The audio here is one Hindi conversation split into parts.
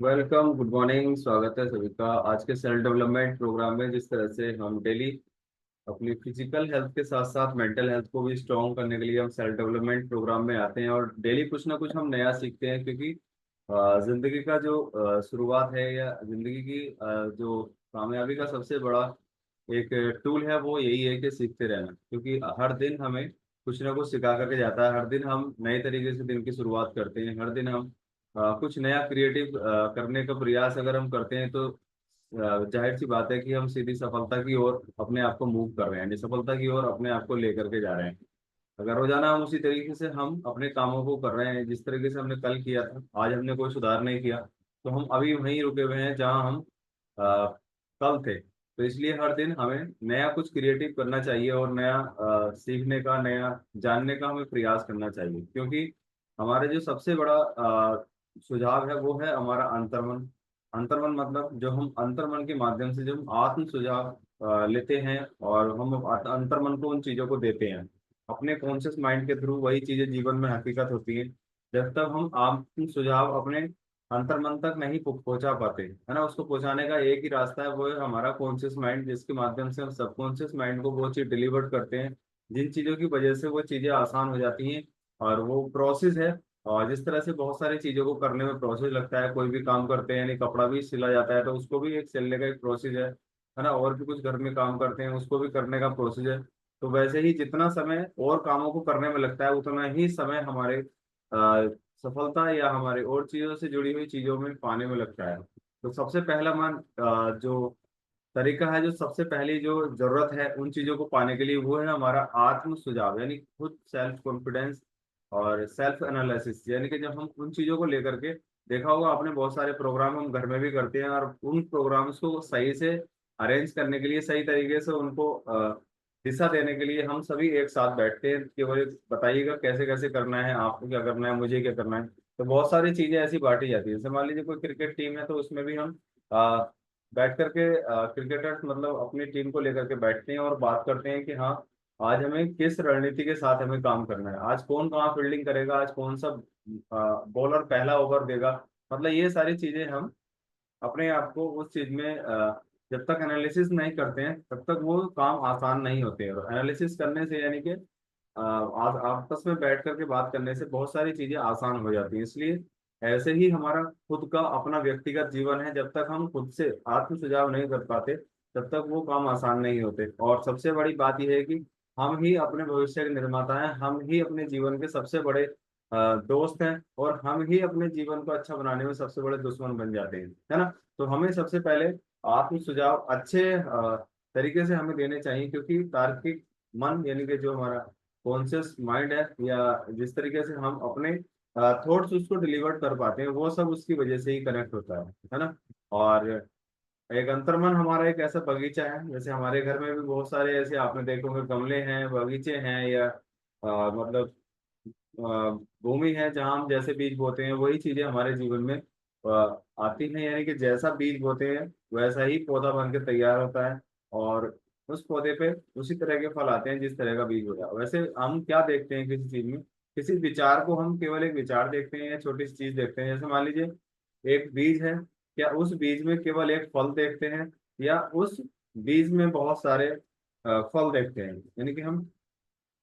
Welcome, good morning. स्वागत है सभी का आज के सेल्फ डेवलपमेंट प्रोग्राम में। जिस तरह से हम डेली अपनी फिजिकल हेल्थ के साथ साथ मेंटल हेल्थ को भी स्ट्रॉन्ग करने के लिए हम सेल्फ डेवलपमेंट प्रोग्राम में आते हैं और डेली कुछ ना कुछ हम नया सीखते हैं, क्योंकि जिंदगी का जो शुरुआत है या जिंदगी की जो कामयाबी का सबसे बड़ा एक टूल है वो यही है कि सीखते रहना। क्योंकि हर दिन हमें कुछ ना कुछ सिखा करके जाता है। हर दिन हम नए तरीके से दिन की शुरुआत करते हैं। हर दिन हम कुछ नया क्रिएटिव करने का प्रयास अगर हम करते हैं तो जाहिर सी बात है कि हम सीधी सफलता की ओर अपने आप को मूव कर रहे हैं, सफलता की ओर अपने आप को लेकर के जा रहे हैं। अगर रोजाना हम उसी तरीके से हम अपने कामों को कर रहे हैं जिस तरीके से हमने कल किया था, आज हमने कोई सुधार नहीं किया, तो हम अभी वहीं रुके हुए हैं जहां हम कल थे। तो इसलिए हर दिन हमें नया कुछ क्रिएटिव करना चाहिए और नया सीखने का, नया जानने का हमें प्रयास करना चाहिए। क्योंकि हमारे जो सबसे बड़ा सुझाव है वो है हमारा अंतर्मन। अंतर्मन मतलब जो हम अंतर्मन के माध्यम से जो हम आत्म सुझाव लेते हैं और हम अंतर्मन को उन चीजों को देते हैं अपने कॉन्शियस माइंड के थ्रू। वही चीजें जीवन में हकीकत होती है। जब तक हम आत्म सुझाव अपने अंतर्मन तक नहीं पहुंचा पाते, है ना, उसको पहुंचाने का एक ही रास्ता है, वो है हमारा कॉन्शियस माइंड, जिसके माध्यम से हम सबकॉन्शियस माइंड को वो चीज डिलीवर करते हैं जिन चीजों की वजह से वो चीजें आसान हो जाती हैं। और वो प्रोसेस है। और जिस तरह से बहुत सारी चीजों को करने में प्रोसेस लगता है, कोई भी काम करते हैं, यानी कपड़ा भी सिला जाता है तो उसको भी एक सिलने का एक प्रोसेस है ना, और भी कुछ घर में काम करते हैं उसको भी करने का प्रोसेस है। तो वैसे ही जितना समय और कामों को करने में लगता है उतना ही समय हमारे सफलता या हमारे और चीजों से जुड़ी हुई चीजों में पाने में लगता है। तो सबसे पहला जो तरीका है, जो सबसे पहली जो जरूरत है उन चीजों को पाने के लिए, वो है हमारा आत्म सुझाव, यानी खुद सेल्फ कॉन्फिडेंस और सेल्फ एनालिसिस। यानी कि जब हम उन चीजों को लेकर के, देखा होगा आपने बहुत सारे प्रोग्राम हम घर में भी करते हैं और उन प्रोग्राम्स को सही से अरेंज करने के लिए, सही तरीके से उनको दिशा देने के लिए हम सभी एक साथ बैठते हैं कि बोले बताइएगा कैसे कैसे करना है, आपको क्या करना है, मुझे क्या करना है। तो बहुत सारी चीजें ऐसी बांटी जाती है। जैसे मान लीजिए कोई क्रिकेट टीम है तो उसमें भी हम बैठ करके क्रिकेटर्स मतलब अपनी टीम को लेकर के बैठते हैं और बात करते हैं कि हाँ, आज हमें किस रणनीति के साथ हमें काम करना है, आज कौन कहाँ फील्डिंग करेगा, आज कौन सा बॉलर पहला ओवर देगा। मतलब ये सारी चीजें हम अपने आप को उस चीज में जब तक एनालिसिस नहीं करते हैं तब तक वो काम आसान नहीं होते हैं। और एनालिसिस करने से यानी कि आपस में बैठ करके बात करने से बहुत सारी चीजें आसान हो जाती हैं। इसलिए ऐसे ही हमारा खुद का अपना व्यक्तिगत जीवन है, जब तक हम खुद से आत्म सुझाव नहीं कर पाते तब तक वो काम आसान नहीं होते। और सबसे बड़ी बात यह है कि हम ही अपने भविष्य के निर्माता हैं, हम ही अपने जीवन के सबसे बड़े दोस्त हैं और हम ही अपने जीवन को अच्छा बनाने में सबसे बड़े दुश्मन बन जाते हैं, है ना। तो हमें सबसे पहले आत्म सुझाव अच्छे तरीके से हमें देने चाहिए, क्योंकि तार्किक मन यानी कि जो हमारा कॉन्शियस माइंड है, या जिस तरीके से हम अपने थॉट्स उसको डिलीवर कर पाते हैं, वो सब उसकी वजह से ही कनेक्ट होता है ना। और एक अंतर्मन हमारा एक ऐसा बगीचा है। जैसे हमारे घर में भी बहुत सारे ऐसे आपने देखे होंगे गमले हैं, बगीचे हैं, या मतलब भूमि है जहाँ हम जैसे बीज बोते हैं वही चीजें हमारे जीवन में आती हैं। यानी कि जैसा बीज बोते हैं वैसा ही पौधा बन के तैयार होता है और उस पौधे पे उसी तरह के फल आते हैं जिस तरह का बीज होता है। वैसे हम क्या देखते हैं किसी चीज में, किसी विचार को हम केवल एक विचार देखते हैं या छोटी सी चीज देखते हैं। जैसे मान लीजिए एक बीज है, क्या उस बीज में केवल एक फल देखते हैं, या उस बीज में बहुत सारे फल देखते हैं। यानी कि हम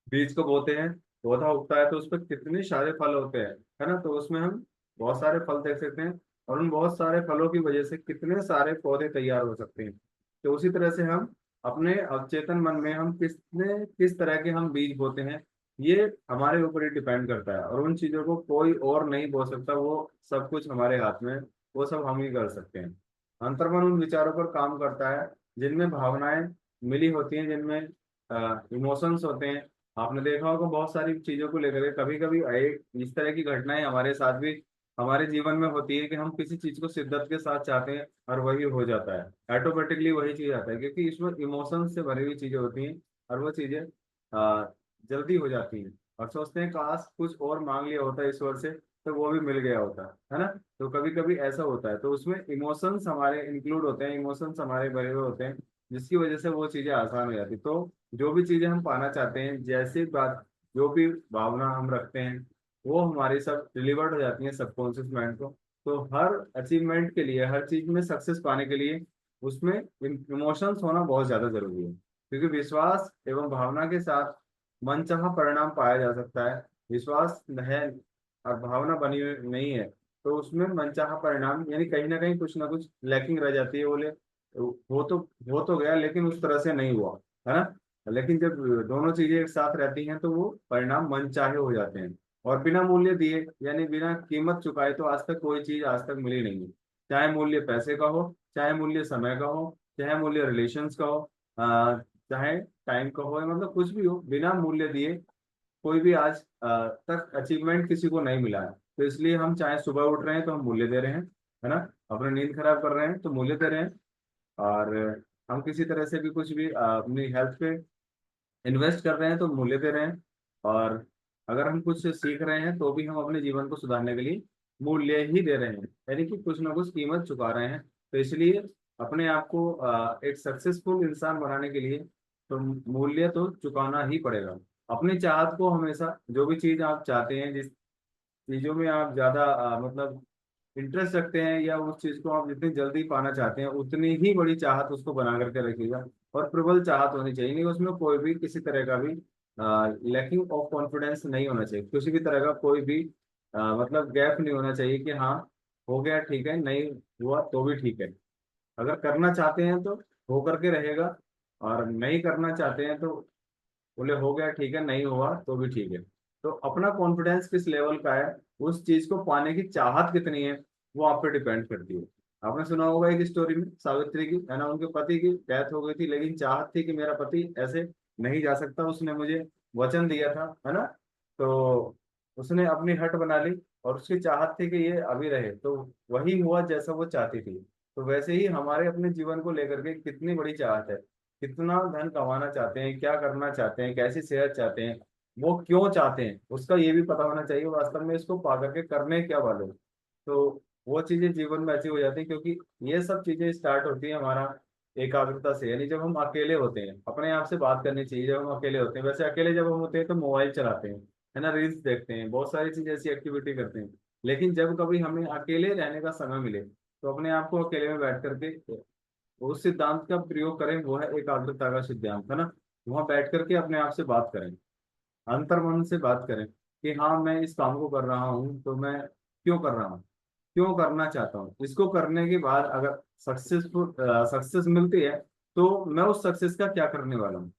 बीज को बोते हैं, पौधा उगता है तो उस पर कितने सारे फल होते हैं, है ना। तो उसमें हम बहुत सारे फल देख सकते हैं और उन बहुत सारे फलों की वजह से कितने सारे पौधे तैयार हो सकते हैं। तो उसी तरह से हम अपने अवचेतन मन में हम किस तरह के हम बीज बोते हैं, ये हमारे ऊपर ही डिपेंड करता है। और उन चीजों को कोई और नहीं बो सकता, वो सब कुछ हमारे हाथ में है, वो सब हम ही कर सकते हैं। अंतर्मन उन विचारों पर काम करता है जिनमें भावनाएं मिली होती हैं, जिनमें इमोशंस होते हैं। आपने देखा होगा बहुत सारी चीजों को लेकर कभी कभी एक इस तरह की घटनाएं हमारे साथ भी हमारे जीवन में होती है कि हम किसी चीज को शिद्दत के साथ चाहते हैं और वही हो जाता है, ऑटोमेटिकली वही चीज आता है, क्योंकि इसमें इमोशंस से भरी हुई चीजें होती हैं और वो चीजें जल्दी हो जाती हैं। और सोचते हैं काश कुछ और मांग लिया होता ईश्वर से तो वो भी मिल गया होता, है ना। तो कभी कभी ऐसा होता है, तो उसमें इमोशंस हमारे इंक्लूड होते हैं, इमोशंस हमारे भरे हुए होते हैं, जिसकी वजह से वो चीजें आसान हो जाती। तो जो भी चीजें हम पाना चाहते हैं, जैसी बात, जो भी भावना हम रखते हैं, वो हमारी सब डिलीवर्ड हो जाती है सबकॉन्शियस माइंड को। तो हर अचीवमेंट के लिए, हर चीज में सक्सेस पाने के लिए उसमें इमोशंस होना बहुत ज्यादा जरूरी है, क्योंकि विश्वास एवं भावना के साथ मनचाहा परिणाम पाया जा सकता है। विश्वास है और भावना बनी हुई नहीं है, तो उसमें मनचाहा परिणाम यानी कहीं ना कुछ लैकिंग रह जाती है। बोले हो तो गया, लेकिन उस तरह से नहीं हुआ, है ना। लेकिन जब दोनों चीजें एक साथ रहती हैं तो वो परिणाम मनचाहे हो जाते हैं। और बिना मूल्य दिए यानी बिना कीमत चुकाए तो आज तक कोई चीज आज तक मिली नहीं है। चाहे मूल्य पैसे का हो, चाहे मूल्य समय का हो, चाहे मूल्य रिलेशंस का हो, चाहे टाइम का हो, मतलब कुछ भी हो, बिना मूल्य दिए कोई भी आज तक अचीवमेंट किसी को नहीं मिला है। तो इसलिए हम चाहे सुबह उठ रहे हैं तो हम मूल्य दे रहे हैं, है ना। अपनी नींद खराब कर रहे हैं तो मूल्य दे रहे हैं। और हम किसी तरह से भी कुछ भी अपनी हेल्थ पे इन्वेस्ट कर रहे हैं तो मूल्य दे रहे हैं। और अगर हम कुछ सीख रहे हैं तो भी हम अपने जीवन को सुधारने के लिए मूल्य ही दे रहे हैं, यानी कि कुछ ना कुछ कीमत चुका रहे हैं। तो इसलिए अपने आप को एक सक्सेसफुल इंसान बनाने के लिए तो मूल्य तो चुकाना ही पड़ेगा। अपनी चाहत को हमेशा, जो भी चीज आप चाहते हैं, जिस चीजों में आप ज्यादा मतलब इंटरेस्ट रखते हैं, या उस चीज को आप जितनी जल्दी पाना चाहते हैं, उतनी ही बड़ी चाहत उसको बना करके रखिएगा। और प्रबल चाहत होनी चाहिए, नहीं उसमें कोई भी किसी तरह का भी लैकिंग ऑफ कॉन्फिडेंस नहीं होना चाहिए, किसी भी तरह का कोई भी मतलब गैप नहीं होना चाहिए कि हाँ हो गया ठीक है, नहीं हुआ तो भी ठीक है। अगर करना चाहते हैं तो हो करके रहेगा, और नहीं करना चाहते हैं तो बोले हो गया ठीक है, नहीं हुआ तो भी ठीक है। तो अपना कॉन्फिडेंस किस लेवल का है, उस चीज को पाने की चाहत कितनी है, वो आप पे डिपेंड करती है। आपने सुना होगा एक स्टोरी में सावित्री की, है ना, उनके पति की डेथ हो गई थी, लेकिन चाहत थी कि मेरा पति ऐसे नहीं जा सकता, उसने मुझे वचन दिया था, है ना। तो उसने अपनी हट बना ली, और उसकी चाहत थी कि ये अभी रहे, तो वही हुआ जैसा वो चाहती थी। तो वैसे ही हमारे अपने जीवन को लेकर के कितनी बड़ी चाहत है, कितना धन कमाना चाहते हैं, क्या करना चाहते हैं, कैसी सेहत चाहते हैं, वो क्यों चाहते हैं, उसका ये भी पता होना चाहिए वास्तव में इसको पा करके करने क्या वाले हो। तो वो चीजें जीवन में अच्छी हो जाती है, क्योंकि ये सब चीजें स्टार्ट होती है हमारा एकाग्रता से, यानी जब हम अकेले होते हैं, अपने आप से बात करनी चाहिए जब हम अकेले होते हैं। वैसे अकेले जब हम होते हैं तो मोबाइल चलाते हैं, है ना, रील्स देखते हैं, बहुत सारी चीजें ऐसी एक्टिविटी करते हैं। लेकिन जब कभी हमें अकेले रहने का समय मिले तो अपने आप को अकेले में बैठ करके उस सिद्धांत का प्रयोग करें, वो है एकाग्रता का सिद्धांत, है ना। वहां बैठ करके अपने आप से बात करें, अंतर्मन से बात करें कि हाँ मैं इस काम को कर रहा हूँ तो मैं क्यों कर रहा हूँ, क्यों करना चाहता हूँ। इसको करने के बाद अगर सक्सेस मिलती है तो मैं उस सक्सेस का क्या करने वाला हूँ।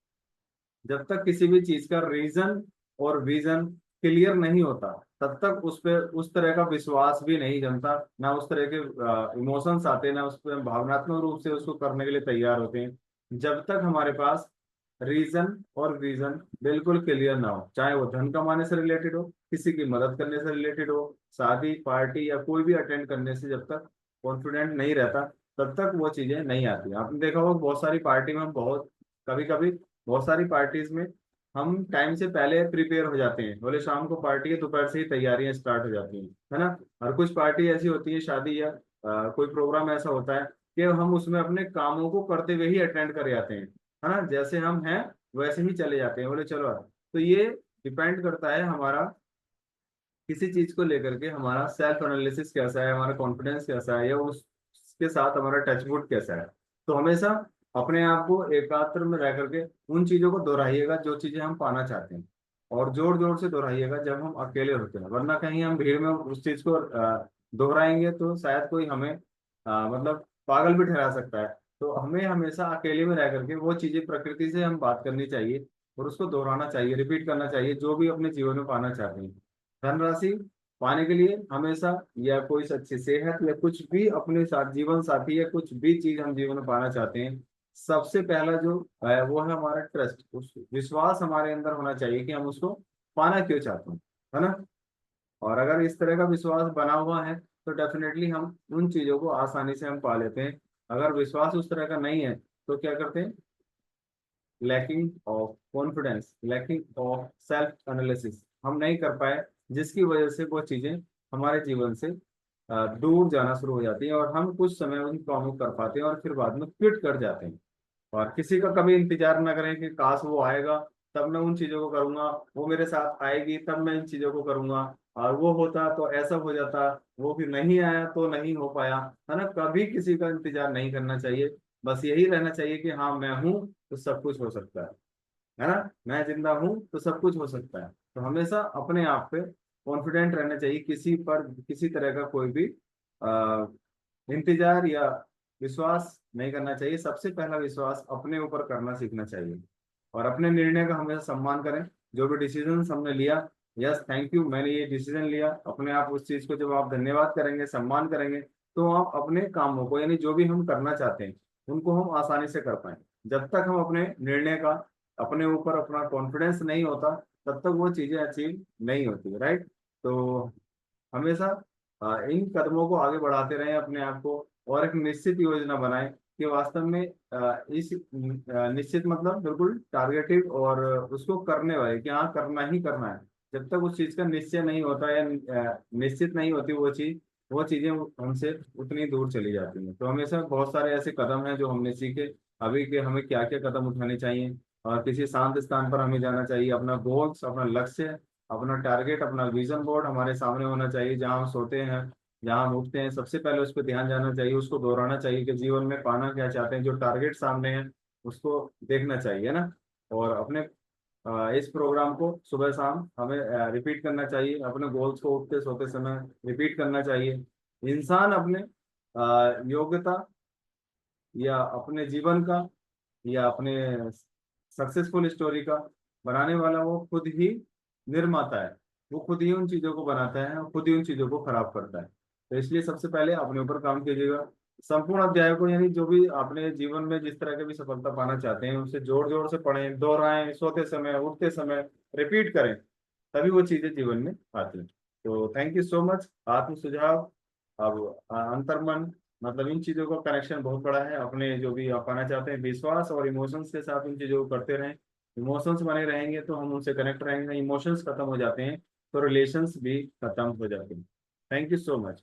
जब तक किसी भी चीज का रीजन और विजन क्लियर नहीं होता, तब तक उस पे उस तरह का विश्वास भी नहीं जमता, ना उस तरह के इमोशंस आते हैं, ना उस पर भावनात्मक रूप से उसको करने के लिए तैयार होते हैं। जब तक हमारे पास रीजन और विजन बिल्कुल क्लियर ना हो, चाहे वो धन कमाने से रिलेटेड हो, किसी की मदद करने से रिलेटेड हो, शादी पार्टी या कोई भी अटेंड करने से जब तक कॉन्फिडेंट नहीं रहता, तब तक वो चीजें नहीं आती। आपने देखा होगा बहुत सारी पार्टी में हम बहुत कभी कभी बहुत सारी पार्टीज में हम टाइम से पहले प्रिपेयर हो जाते हैं, बोले शाम को पार्टी है, दोपहर से ही तैयारियां स्टार्ट हो जाती हैं, है ना। और कुछ पार्टी ऐसी होती है, शादी या कोई प्रोग्राम ऐसा होता है कि हम उसमें अपने कामों को करते हुए ही अटेंड कर जाते हैं, है ना, जैसे हम हैं वैसे ही चले जाते हैं, बोले चलो। तो ये डिपेंड करता है हमारा किसी चीज को लेकर के हमारा सेल्फ एनालिसिस कैसा है, हमारा कॉन्फिडेंस कैसा है, या उसके साथ हमारा टचवुड कैसा है। तो हमेशा अपने आप को एकाग्र में रह करके उन चीजों को दोहराइएगा जो चीजें हम पाना चाहते हैं, और जोर जोर से दोहराइएगा जब हम अकेले होते हैं, वरना कहीं हम भीड़ में उस चीज को दोहराएंगे तो शायद कोई हमें मतलब पागल भी ठहरा सकता है। तो हमें हमेशा अकेले में रह करके वो चीजें प्रकृति से हम बात करनी चाहिए, और उसको दोहराना चाहिए, रिपीट करना चाहिए, जो भी अपने जीवन में पाना चाहते हैं। धनराशि पाने के लिए हमेशा, या कोई अच्छी सेहत, या कुछ भी अपने साथ जीवन साथी, या कुछ भी चीज हम जीवन में पाना चाहते हैं, सबसे पहला जो है वो है हमारा ट्रस्ट, उस विश्वास हमारे अंदर होना चाहिए कि हम उसको पाना क्यों चाहते हैं, है ना। और अगर इस तरह का विश्वास बना हुआ है तो डेफिनेटली हम उन चीजों को आसानी से हम पा लेते हैं। अगर विश्वास उस तरह का नहीं है तो क्या करते हैं, lacking of confidence, lacking of self analysis हम नहीं कर पाए, जिसकी वजह से वो चीजें हमारे जीवन से दूर जाना शुरू हो जाती हैं, और हम कुछ समय उन कामों को कर पाते हैं और फिर बाद में क्विट कर जाते हैं। और किसी का कभी इंतजार ना करें कि काश वो आएगा तब मैं उन चीजों को करूंगा, वो मेरे साथ आएगी तब मैं इन चीजों को करूंगा। और वो होता तो ऐसा हो जाता, वो फिर नहीं आया तो नहीं हो पाया, है ना। कभी किसी का इंतजार नहीं करना चाहिए, बस यही रहना चाहिए कि हाँ मैं हूँ तो सब कुछ हो सकता है ना। मैं जिंदा हूँ तो सब कुछ हो सकता है। तो हमेशा अपने आप पे कॉन्फिडेंट रहना चाहिए, किसी पर किसी तरह का कोई भी इंतजार या विश्वास नहीं करना चाहिए। सबसे पहला विश्वास अपने ऊपर करना सीखना चाहिए, और अपने निर्णय का हमेशा सम्मान करें। जो भी डिसीजन हमने लिया, यस थैंक यू मैंने ये डिसीजन लिया, अपने आप उस चीज को जब आप धन्यवाद करेंगे, सम्मान करेंगे, तो आप अपने कामों को यानी जो भी हम करना चाहते हैं उनको हम आसानी से कर पाए। जब तक हम अपने निर्णय का, अपने ऊपर अपना कॉन्फिडेंस नहीं होता, तब तक वो चीजें अचीव नहीं होती, राइट। तो हमेशा इन कदमों को आगे बढ़ाते रहें अपने आप को, और एक निश्चित योजना बनाएं कि वास्तव में इस निश्चित मतलब बिल्कुल टारगेटिव, और उसको करने वाले कि हाँ करना ही करना है। जब तक उस चीज का निश्चय नहीं होता या निश्चित नहीं होती वो चीज, वो चीजें हमसे उतनी दूर चली जाती हैं। तो हमेशा बहुत सारे ऐसे कदम हैं जो हमने सीखे अभी कि हमें क्या क्या कदम उठाने चाहिए, और किसी शांत स्थान पर हमें जाना चाहिए, अपना गोल्स, अपना लक्ष्य, अपना टारगेट, अपना विजन बोर्ड हमारे सामने होना चाहिए। जहाँ हम सोते हैं, जहाँ हम उठते हैं, सबसे पहले उस पर ध्यान जाना चाहिए, उसको दोहराना चाहिए कि जीवन में पाना क्या चाहते हैं, जो टारगेट सामने है उसको देखना चाहिए ना। और अपने इस प्रोग्राम को सुबह शाम हमें रिपीट करना चाहिए, अपने गोल्स को उठते सोते समय रिपीट करना चाहिए। इंसान अपने योग्यता या अपने जीवन का या अपने सक्सेसफुल स्टोरी का बनाने वाला वो खुद ही निर्माता है। वो खुद ही उन चीजों को बनाता है और खुद ही उन चीजों को खराब करता है। तो इसलिए सबसे पहले अपने ऊपर काम कीजिएगा। संपूर्ण अध्याय को यानी जो भी आपने जीवन में जिस तरह की भी सफलता पाना चाहते हैं उसे जोर जोर से पढ़ें, दोहराएं, सोते समय, उठते समय रिपीट करें, तभी वो चीजें जीवन में आती हैं। तो थैंक यू सो मच। आत्म सुझाव, अब अंतर्मन, मतलब इन चीजों का कनेक्शन बहुत बड़ा है। अपने जो भी आप पाना चाहते हैं विश्वास और इमोशंस के साथ इन चीजों को करते रहें। इमोशंस बने रहेंगे तो हम उनसे कनेक्ट रहेंगे, इमोशंस खत्म हो जाते हैं तो रिलेशंस भी खत्म हो जाते हैं। Thank you so much.